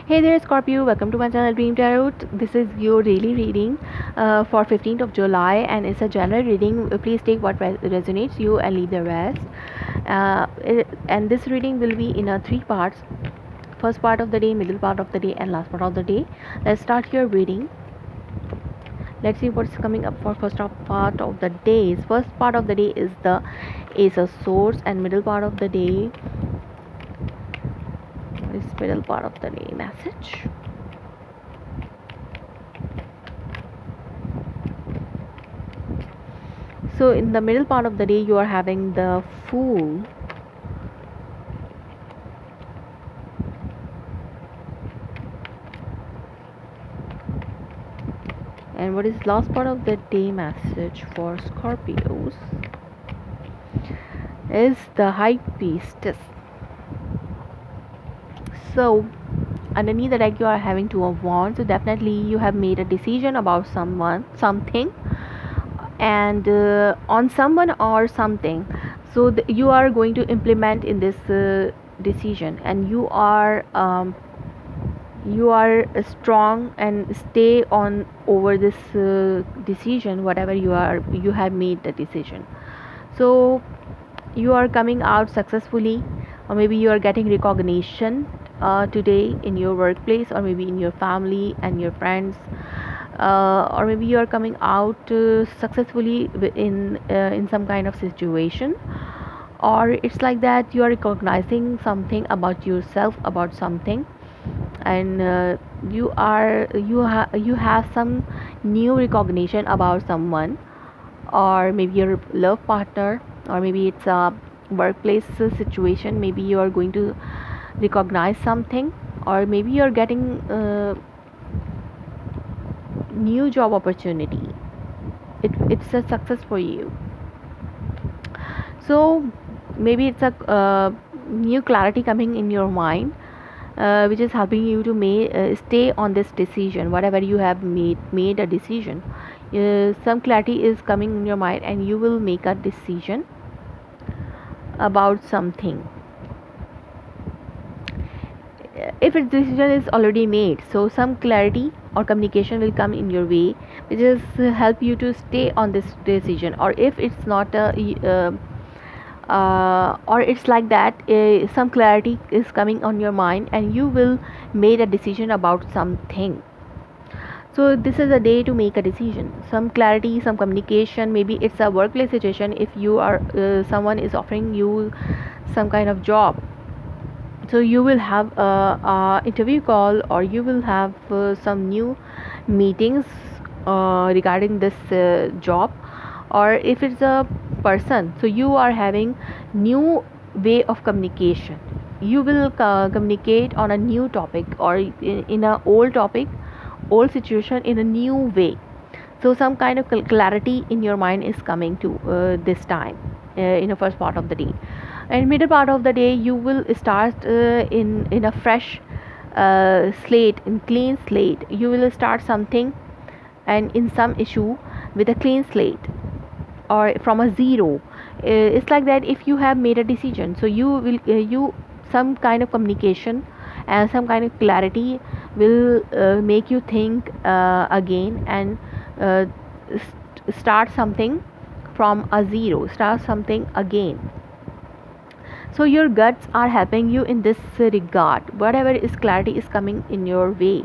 Hey there, Scorpio. Welcome to my channel Dream Tarot. This is your daily reading for 15th of July, and it's a general reading. Please take what resonates you and leave the rest. And this reading will be in three parts: first part of the day, middle part of the day, and last part of the day. Let's start your reading. Let's see what's coming up for part of the day. First part of the day is the Ace of Swords, and middle part of the day is middle part of the day message. So in the middle part of the day you are having the Fool, and what is last part of the day message for Scorpios is the High Priestess. So underneath the deck you are having Two of Wands, so definitely you have made a decision about something, and on someone or something. So you are going to implement in this decision, and you are strong and stay on over this decision, whatever you have made the decision. So you are coming out successfully, or maybe you are getting recognition today in your workplace, or maybe in your family and your friends, or maybe you are coming out successfully in some kind of situation, or it's like that you are recognizing something about yourself, about something, and you have some new recognition about someone, or maybe your love partner, or maybe it's a workplace situation. Maybe you are going to recognize something, or maybe you're getting new job opportunity. It's a success for you. So maybe it's a new clarity coming in your mind, which is helping you to stay on this decision, whatever you have made a decision. Some clarity is coming in your mind, and you will make a decision about something. If a decision is already made, so some clarity or communication will come in your way, which is help you to stay on this decision. Or if it's not or it's like that, some clarity is coming on your mind, and you will made a decision about something. So this is a day to make a decision, some clarity, some communication. Maybe it's a workplace situation. If you are someone is offering you some kind of job, so you will have a interview call, or you will have some new meetings regarding this job. Or if it's a person, so you are having new way of communication. You will communicate on a new topic, or in a old topic, old situation, in a new way. So some kind of clarity in your mind is coming to this time in the first part of the day. And middle part of the day you will start in a fresh slate, in clean slate. You will start something, and in some issue, with a clean slate, or from a zero. It's like that. If you have made a decision, so you will you some kind of communication and some kind of clarity will make you think again, and uh, start something from a zero, start something again. So your guts are helping you in this regard. Whatever is clarity is coming in your way,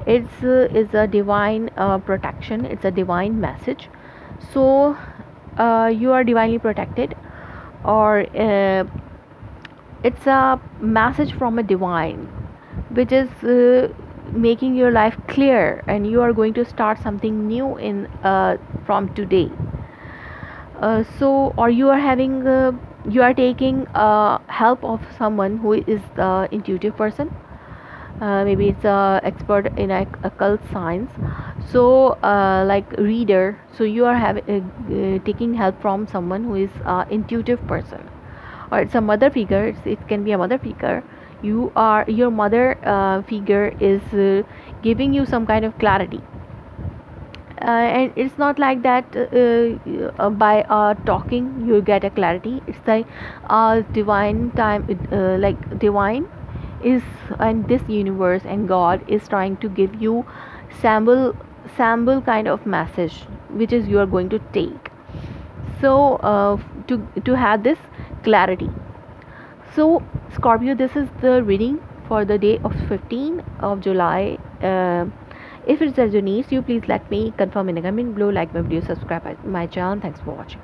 it's is a divine protection, it's a divine message. So you are divinely protected, or it's a message from a divine, which is making your life clear, and you are going to start something new in from today. So or you are having you are taking help of someone who is the intuitive person. Maybe it's a expert in occult science, so like reader. So you are having taking help from someone who is intuitive person, or it's a mother figure. It can be a mother figure. Your mother figure is giving you some kind of clarity, and it's not like that by talking you get a clarity. It's like divine time, like divine is, and this universe and God is trying to give you sample kind of message which is you are going to take. So to have this clarity. So, Scorpio, this is the reading for the day of 15th of July. If it resonates you, please let me confirm in the comment below, like my video, subscribe my channel. Thanks for watching.